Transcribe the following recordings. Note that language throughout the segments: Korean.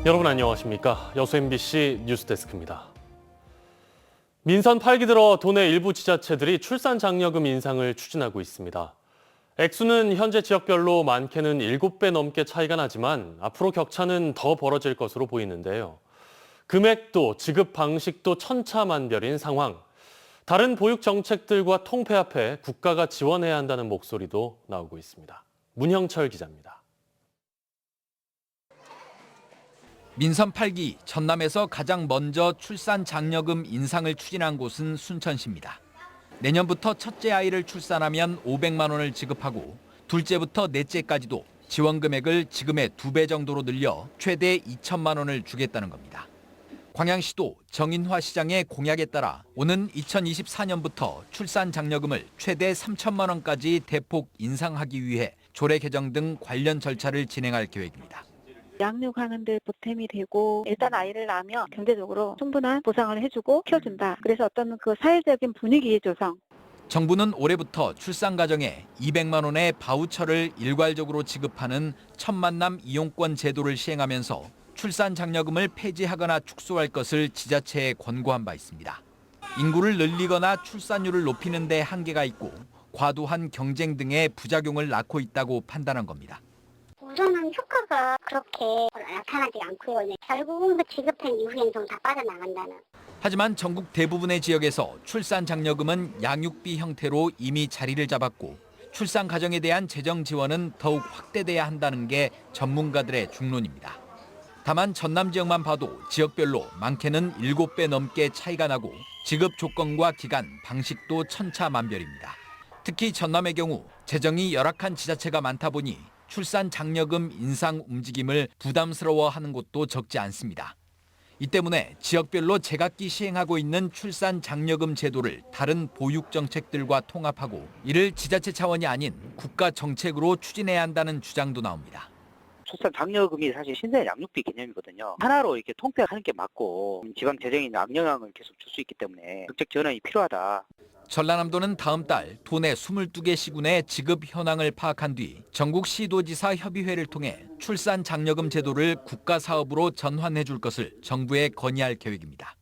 여러분 안녕하십니까? 여수 MBC 뉴스데스크입니다. 민선 8기 들어 도내 일부 지자체들이 출산 장려금 인상을 추진하고 있습니다. 액수는 현재 지역별로 많게는 7배 넘게 차이가 나지만 앞으로 격차는 더 벌어질 것으로 보이는데요. 금액도 지급 방식도 천차만별인 상황. 다른 보육 정책들과 통폐합해 국가가 지원해야 한다는 목소리도 나오고 있습니다. 문형철 기자입니다. 민선 8기 전남에서 가장 먼저 출산 장려금 인상을 추진한 곳은 순천시입니다. 내년부터 첫째 아이를 출산하면 500만 원을 지급하고 둘째부터 넷째까지도 지원 금액을 지금의 2배 정도로 늘려 최대 2천만 원을 주겠다는 겁니다. 광양시도 정인화 시장의 공약에 따라 오는 2024년부터 출산 장려금을 최대 3천만 원까지 대폭 인상하기 위해 조례 개정 등 관련 절차를 진행할 계획입니다. 양육하는 데 보탬이 되고 일단 아이를 낳으면 경제적으로 충분한 보상을 해주고 키워준다. 그래서 어떤 그 사회적인 분위기 조성. 정부는 올해부터 출산 가정에 200만 원의 바우처를 일괄적으로 지급하는 첫 만남 이용권 제도를 시행하면서 출산 장려금을 폐지하거나 축소할 것을 지자체에 권고한 바 있습니다. 인구를 늘리거나 출산율을 높이는 데 한계가 있고 과도한 경쟁 등의 부작용을 낳고 있다고 판단한 겁니다. 우선은 효과가 그렇게 나타나지 않고요. 결국은 그 지급한 이후엔 좀 다 빠져나간다는. 하지만 전국 대부분의 지역에서 출산 장려금은 양육비 형태로 이미 자리를 잡았고 출산 가정에 대한 재정 지원은 더욱 확대돼야 한다는 게 전문가들의 중론입니다. 다만 전남 지역만 봐도 지역별로 많게는 7배 넘게 차이가 나고 지급 조건과 기간, 방식도 천차만별입니다. 특히 전남의 경우 재정이 열악한 지자체가 많다 보니 출산 장려금 인상 움직임을 부담스러워하는 곳도 적지 않습니다. 이 때문에 지역별로 제각기 시행하고 있는 출산 장려금 제도를 다른 보육 정책들과 통합하고 이를 지자체 차원이 아닌 국가 정책으로 추진해야 한다는 주장도 나옵니다. 출산 장려금이 사실 신생 양육비 개념이거든요. 하나로 이렇게 통폐하는 게 맞고 지방 재정에 악영향을 계속 줄 수 있기 때문에 정책 전환이 필요하다. 전라남도는 다음 달 도내 22개 시군의 지급 현황을 파악한 뒤 전국 시도지사 협의회를 통해 출산 장려금 제도를 국가 사업으로 전환해 줄 것을 정부에 건의할 계획입니다.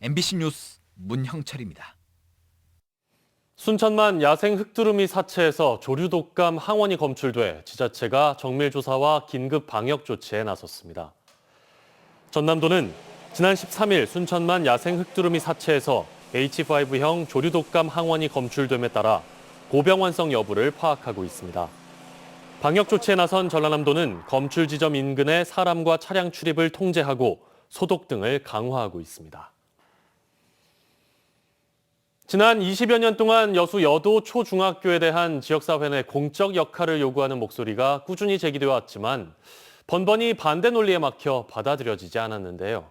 MBC 뉴스 문형철입니다. 순천만 야생 흑두루미 사체에서 조류 독감 항원이 검출돼 지자체가 정밀 조사와 긴급 방역 조치에 나섰습니다. 전남도는 지난 13일 순천만 야생 흑두루미 사체에서 H5형 조류 독감 항원이 검출됨에 따라 고병환성 여부를 파악하고 있습니다. 방역 조치에 나선 전라남도는 검출 지점 인근의 사람과 차량 출입을 통제하고 소독 등을 강화하고 있습니다. 지난 20여 년 동안 여수 여도 초중학교에 대한 지역사회 내 공적 역할을 요구하는 목소리가 꾸준히 제기되어 왔지만 번번이 반대 논리에 막혀 받아들여지지 않았는데요.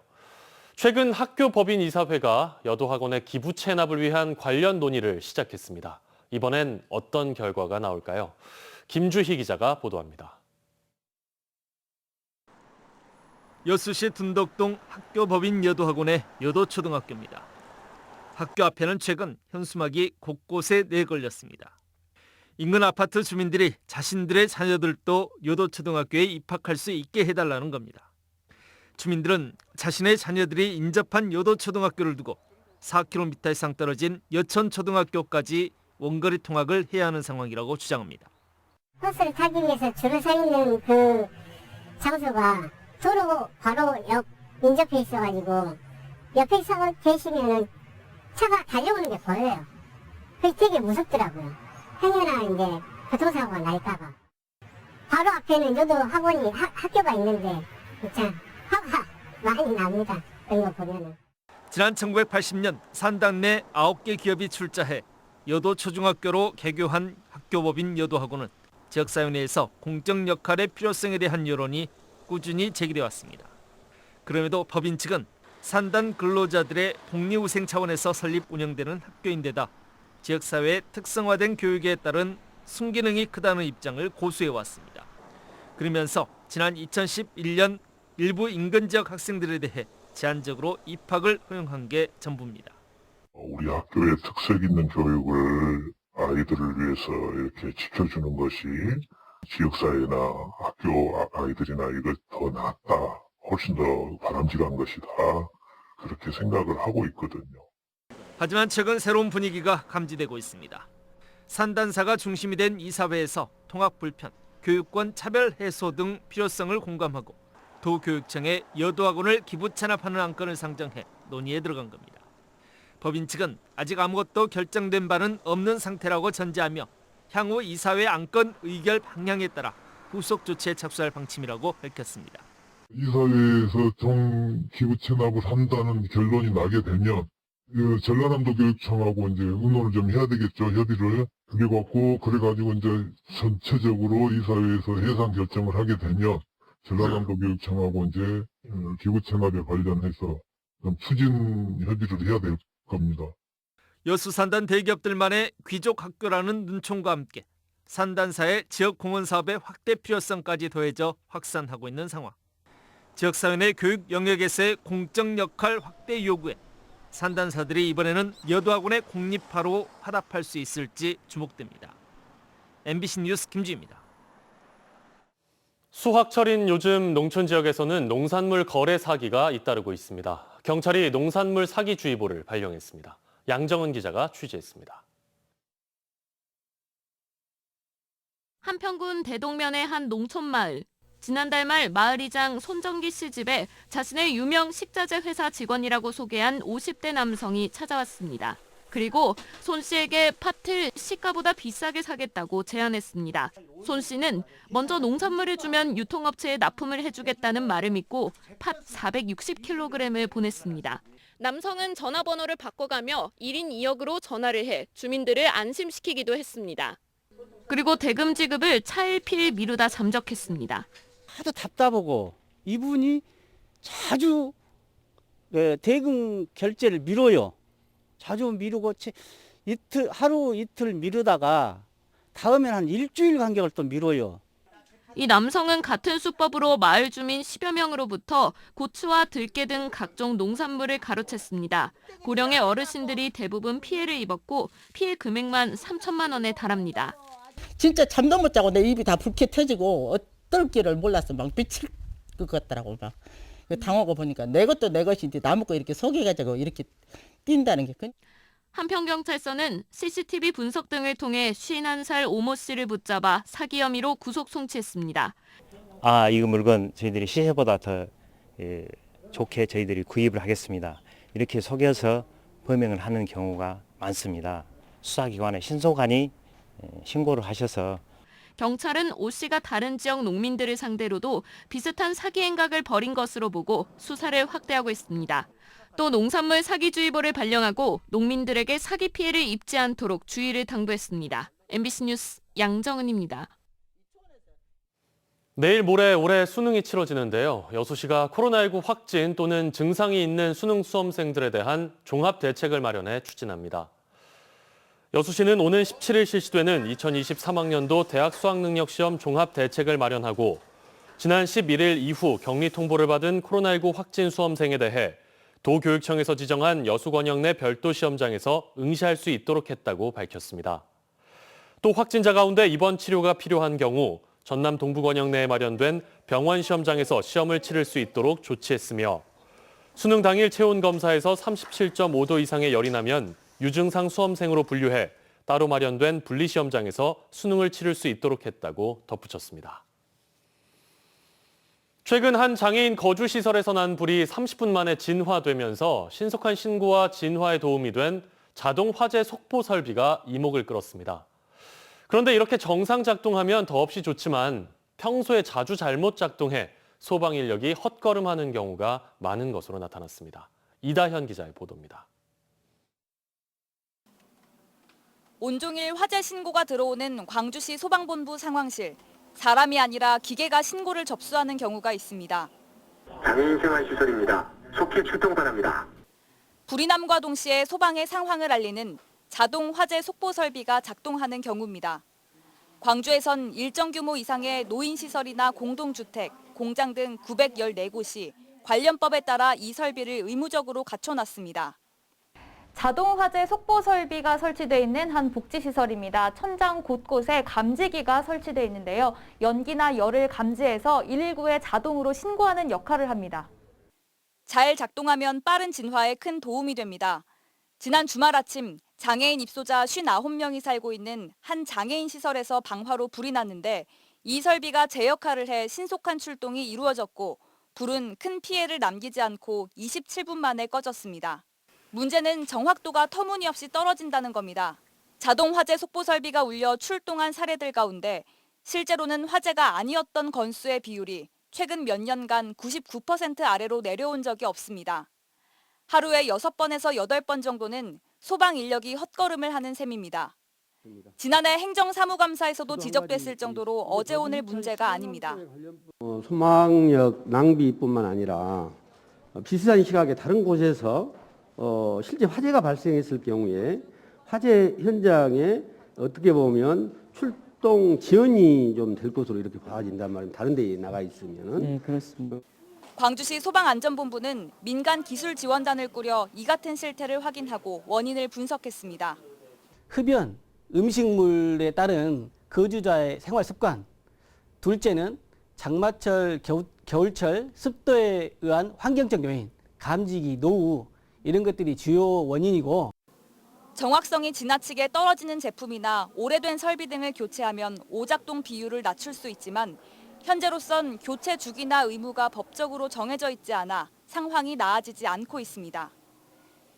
최근 학교법인 이사회가 여도학원의 기부 체납을 위한 관련 논의를 시작했습니다. 이번엔 어떤 결과가 나올까요? 김주희 기자가 보도합니다. 여수시 둔덕동 학교법인 여도학원의 여도초등학교입니다. 학교 앞에는 최근 현수막이 곳곳에 내걸렸습니다. 인근 아파트 주민들이 자신들의 자녀들도 여도초등학교에 입학할 수 있게 해달라는 겁니다. 주민들은 자신의 자녀들이 인접한 여도초등학교를 두고 4km 이상 떨어진 여천초등학교까지 원거리 통학을 해야 하는 상황이라고 주장합니다. 버스를 타기 위해서 줄을 서 있는 그 장소가 도로 바로 옆 인접해 있어가지고 옆에 서 계시면은 차가 달려오는 게 보여요. 그게 되게 무섭더라고요. 행여나 이제 교통사고가 날까봐. 바로 앞에는 여도 학원이 학교가 있는데 진짜 화가 많이 납니다. 그런 거 보면은. 지난 1980년 산당 내 9개 기업이 출자해 여도 초중학교로 개교한 학교법인 여도학원은 지역사회 내에서 공적 역할의 필요성에 대한 여론이 꾸준히 제기돼 왔습니다. 그럼에도 법인 측은 산단 근로자들의 복리후생 차원에서 설립 운영되는 학교인데다 지역사회의 특성화된 교육에 따른 순기능이 크다는 입장을 고수해왔습니다. 그러면서 지난 2011년 일부 인근 지역 학생들에 대해 제한적으로 입학을 허용한 게 전부입니다. 우리 학교의 특색 있는 교육을 아이들을 위해서 이렇게 지켜주는 것이 지역사회나 학교 아이들이나 이걸 더 낫다. 훨씬 더 바람직한 것이다. 그렇게 생각을 하고 있거든요. 하지만 최근 새로운 분위기가 감지되고 있습니다. 산단사가 중심이 된 이사회에서 통학 불편, 교육권 차별 해소 등 필요성을 공감하고 도교육청에 여도학원을 기부 찬합하는 안건을 상정해 논의에 들어간 겁니다. 법인 측은 아직 아무것도 결정된 바는 없는 상태라고 전제하며 향후 이사회 안건 의결 방향에 따라 후속 조치에 착수할 방침이라고 밝혔습니다. 이사회에서 기부 체납을 한다는 결론이 나게 되면 전라남도 교육청하고 이제 의논을 좀 해야 되겠죠, 협의를. 그래가지고 이제 전체적으로 이사회에서 해상 결정을 하게 되면 전라남도 교육청하고 이제 기부 체납에 관련해서 좀 추진 협의를 해야 될 겁니다. 여수 산단 대기업들만의 귀족 학교라는 눈총과 함께 산단사의 지역 공헌 사업의 확대 필요성까지 더해져 확산하고 있는 상황. 지역사회 내 교육 영역에서의 공적 역할 확대 요구에 산단사들이 이번에는 여도학원의 공립화로 화답할 수 있을지 주목됩니다. MBC 뉴스 김주희입니다. 수확철인 요즘 농촌 지역에서는 농산물 거래 사기가 잇따르고 있습니다. 경찰이 농산물 사기주의보를 발령했습니다. 양정은 기자가 취재했습니다. 한평군 대동면의 한 농촌마을. 지난달 말 마을이장 손정기 씨 집에 자신의 유명 식자재 회사 직원이라고 소개한 50대 남성이 찾아왔습니다. 그리고 손 씨에게 팥을 시가보다 비싸게 사겠다고 제안했습니다. 손 씨는 먼저 농산물을 주면 유통업체에 납품을 해주겠다는 말을 믿고 팥 460kg을 보냈습니다. 남성은 전화번호를 바꿔가며 1인 2역으로 전화를 해 주민들을 안심시키기도 했습니다. 그리고 대금 지급을 차일피일 미루다 잠적했습니다. 하도 답답하고 이분이 자주 대금 결제를 미뤄요. 자주 미루고 하루 이틀 미루다가 다음엔 한 일주일 간격을 또 미뤄요. 이 남성은 같은 수법으로 마을 주민 10여 명으로부터 고추와 들깨 등 각종 농산물을 가로챘습니다. 고령의 어르신들이 대부분 피해를 입었고 피해 금액만 3천만 원에 달합니다. 진짜 잠도 못 자고 내 입이 다 불쾌 터지고 어떨 길을 몰라서 막 미칠 것 같더라고. 막 당하고 보니까 내 것도 내 것인데 남의 거 이렇게 속여가지고 이렇게 뛴다는 게. 한평경찰서는 CCTV 분석 등을 통해 51살 오모 씨를 붙잡아 사기 혐의로 구속 송치했습니다. 이 물건 저희들이 시세보다 더 좋게 저희들이 구입을 하겠습니다. 이렇게 속여서 범행을 하는 경우가 많습니다. 수사기관에 신속하니 신고를 하셔서 경찰은 오 씨가 다른 지역 농민들을 상대로도 비슷한 사기 행각을 벌인 것으로 보고 수사를 확대하고 있습니다. 또 농산물 사기주의보를 발령하고 농민들에게 사기 피해를 입지 않도록 주의를 당부했습니다. MBC 뉴스 양정은입니다. 내일 모레 올해 수능이 치러지는데요. 여수시가 코로나19 확진 또는 증상이 있는 수능 수험생들에 대한 종합 대책을 마련해 추진합니다. 여수시는 오는 17일 실시되는 2023학년도 대학 수학능력시험 종합대책을 마련하고 지난 11일 이후 격리 통보를 받은 코로나19 확진 수험생에 대해 도교육청에서 지정한 여수권역 내 별도 시험장에서 응시할 수 있도록 했다고 밝혔습니다. 또 확진자 가운데 입원 치료가 필요한 경우 전남 동부권역 내에 마련된 병원 시험장에서 시험을 치를 수 있도록 조치했으며 수능 당일 체온 검사에서 37.5도 이상의 열이 나면 유증상 수험생으로 분류해 따로 마련된 분리시험장에서 수능을 치를 수 있도록 했다고 덧붙였습니다. 최근 한 장애인 거주시설에서 난 불이 30분 만에 진화되면서 신속한 신고와 진화에 도움이 된 자동 화재 속보 설비가 이목을 끌었습니다. 그런데 이렇게 정상 작동하면 더없이 좋지만 평소에 자주 잘못 작동해 소방 인력이 헛걸음하는 경우가 많은 것으로 나타났습니다. 이다현 기자의 보도입니다. 온종일 화재 신고가 들어오는 광주시 소방본부 상황실. 사람이 아니라 기계가 신고를 접수하는 경우가 있습니다. 장애인 생활시설입니다. 속히 출동 바랍니다. 불이 남과 동시에 소방의 상황을 알리는 자동 화재 속보 설비가 작동하는 경우입니다. 광주에선 일정 규모 이상의 노인시설이나 공동주택, 공장 등 914곳이 관련법에 따라 이 설비를 의무적으로 갖춰놨습니다. 자동 화재 속보 설비가 설치되어 있는 한 복지시설입니다. 천장 곳곳에 감지기가 설치되어 있는데요. 연기나 열을 감지해서 119에 자동으로 신고하는 역할을 합니다. 잘 작동하면 빠른 진화에 큰 도움이 됩니다. 지난 주말 아침 장애인 입소자 59명이 살고 있는 한 장애인 시설에서 방화로 불이 났는데 이 설비가 제 역할을 해 신속한 출동이 이루어졌고 불은 큰 피해를 남기지 않고 27분 만에 꺼졌습니다. 문제는 정확도가 터무니없이 떨어진다는 겁니다. 자동 화재 속보 설비가 울려 출동한 사례들 가운데 실제로는 화재가 아니었던 건수의 비율이 최근 몇 년간 99% 아래로 내려온 적이 없습니다. 하루에 6번에서 8번 정도는 소방 인력이 헛걸음을 하는 셈입니다. 지난해 행정사무감사에서도 지적됐을 정도로 어제 오늘 문제가 아닙니다. 소방력 낭비뿐만 아니라 비슷한 시각에 다른 곳에서 실제 화재가 발생했을 경우에 화재 현장에 어떻게 보면 출동 지연이 좀 될 것으로 이렇게 봐진단 말입니다. 다른 데에 나가 있으면은. 네, 그렇습니다. 광주시 소방안전본부는 민간 기술 지원단을 꾸려 이 같은 실태를 확인하고 원인을 분석했습니다. 흡연, 음식물에 따른 거주자의 생활 습관, 둘째는 장마철, 겨울철 습도에 의한 환경적 요인, 감지기, 노후 이런 것들이 주요 원인이고 정확성이 지나치게 떨어지는 제품이나 오래된 설비 등을 교체하면 오작동 비율을 낮출 수 있지만 현재로선 교체 주기나 의무가 법적으로 정해져 있지 않아 상황이 나아지지 않고 있습니다.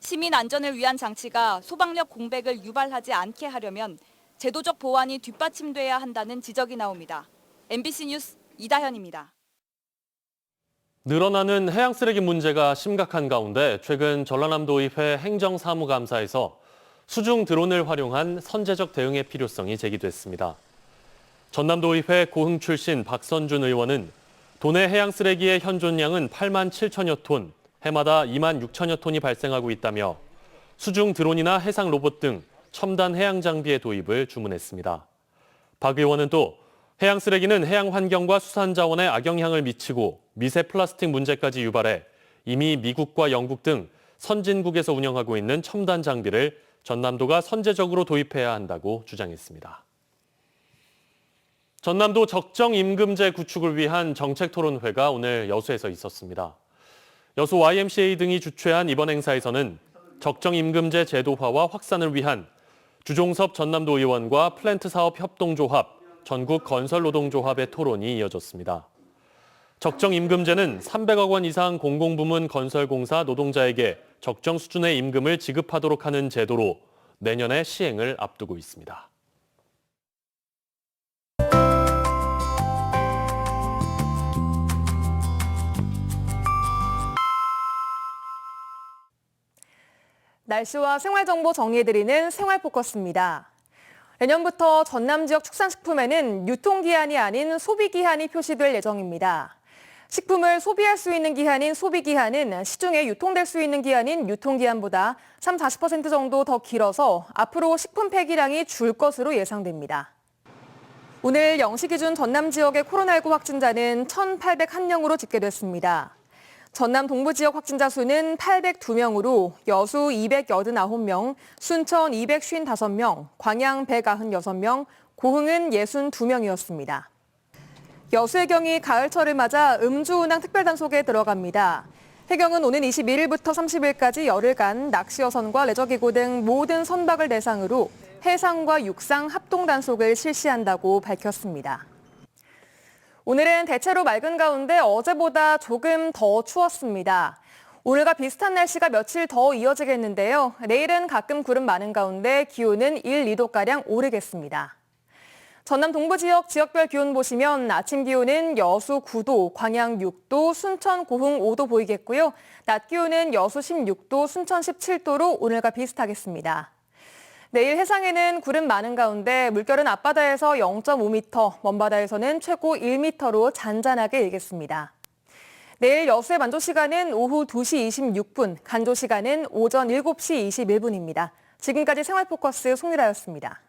시민 안전을 위한 장치가 소방력 공백을 유발하지 않게 하려면 제도적 보완이 뒷받침돼야 한다는 지적이 나옵니다. MBC 뉴스 이다현입니다. 늘어나는 해양 쓰레기 문제가 심각한 가운데 최근 전라남도의회 행정사무감사에서 수중 드론을 활용한 선제적 대응의 필요성이 제기됐습니다. 전남도의회 고흥 출신 박선준 의원은 도내 해양 쓰레기의 현존량은 8만 7천여 톤, 해마다 2만 6천여 톤이 발생하고 있다며 수중 드론이나 해상 로봇 등 첨단 해양 장비의 도입을 주문했습니다. 박 의원은 또 해양 쓰레기는 해양 환경과 수산 자원에 악영향을 미치고 미세 플라스틱 문제까지 유발해 이미 미국과 영국 등 선진국에서 운영하고 있는 첨단 장비를 전남도가 선제적으로 도입해야 한다고 주장했습니다. 전남도 적정임금제 구축을 위한 정책토론회가 오늘 여수에서 있었습니다. 여수 YMCA 등이 주최한 이번 행사에서는 적정임금제 제도화와 확산을 위한 주종섭 전남도 의원과 플랜트 사업 협동조합, 전국 건설노동조합의 토론이 이어졌습니다. 적정임금제는 300억 원 이상 공공부문 건설공사 노동자에게 적정 수준의 임금을 지급하도록 하는 제도로 내년에 시행을 앞두고 있습니다. 날씨와 생활정보 정리해드리는 생활포커스입니다. 내년부터 전남 지역 축산식품에는 유통기한이 아닌 소비기한이 표시될 예정입니다. 식품을 소비할 수 있는 기한인 소비기한은 시중에 유통될 수 있는 기한인 유통기한보다 30-40% 정도 더 길어서 앞으로 식품 폐기량이 줄 것으로 예상됩니다. 오늘 0시 기준 전남 지역의 코로나19 확진자는 1,801명으로 집계됐습니다. 전남 동부 지역 확진자 수는 802명으로 여수 289명, 순천 255명, 광양 196명, 고흥은 62명이었습니다. 여수해경이 가을철을 맞아 음주운항 특별단속에 들어갑니다. 해경은 오는 21일부터 30일까지 열흘간 낚시어선과 레저기구 등 모든 선박을 대상으로 해상과 육상 합동단속을 실시한다고 밝혔습니다. 오늘은 대체로 맑은 가운데 어제보다 조금 더 추웠습니다. 오늘과 비슷한 날씨가 며칠 더 이어지겠는데요. 내일은 가끔 구름 많은 가운데 기온은 1-2도가량 오르겠습니다. 전남 동부 지역 지역별 기온 보시면 아침 기온은 여수 9도, 광양 6도, 순천, 고흥 5도 보이겠고요. 낮 기온은 여수 16도, 순천 17도로 오늘과 비슷하겠습니다. 내일 해상에는 구름 많은 가운데 물결은 앞바다에서 0.5m, 먼바다에서는 최고 1m로 잔잔하게 일겠습니다. 내일 여수의 만조 시간은 오후 2시 26분, 간조 시간은 오전 7시 21분입니다. 지금까지 생활포커스 송유라였습니다.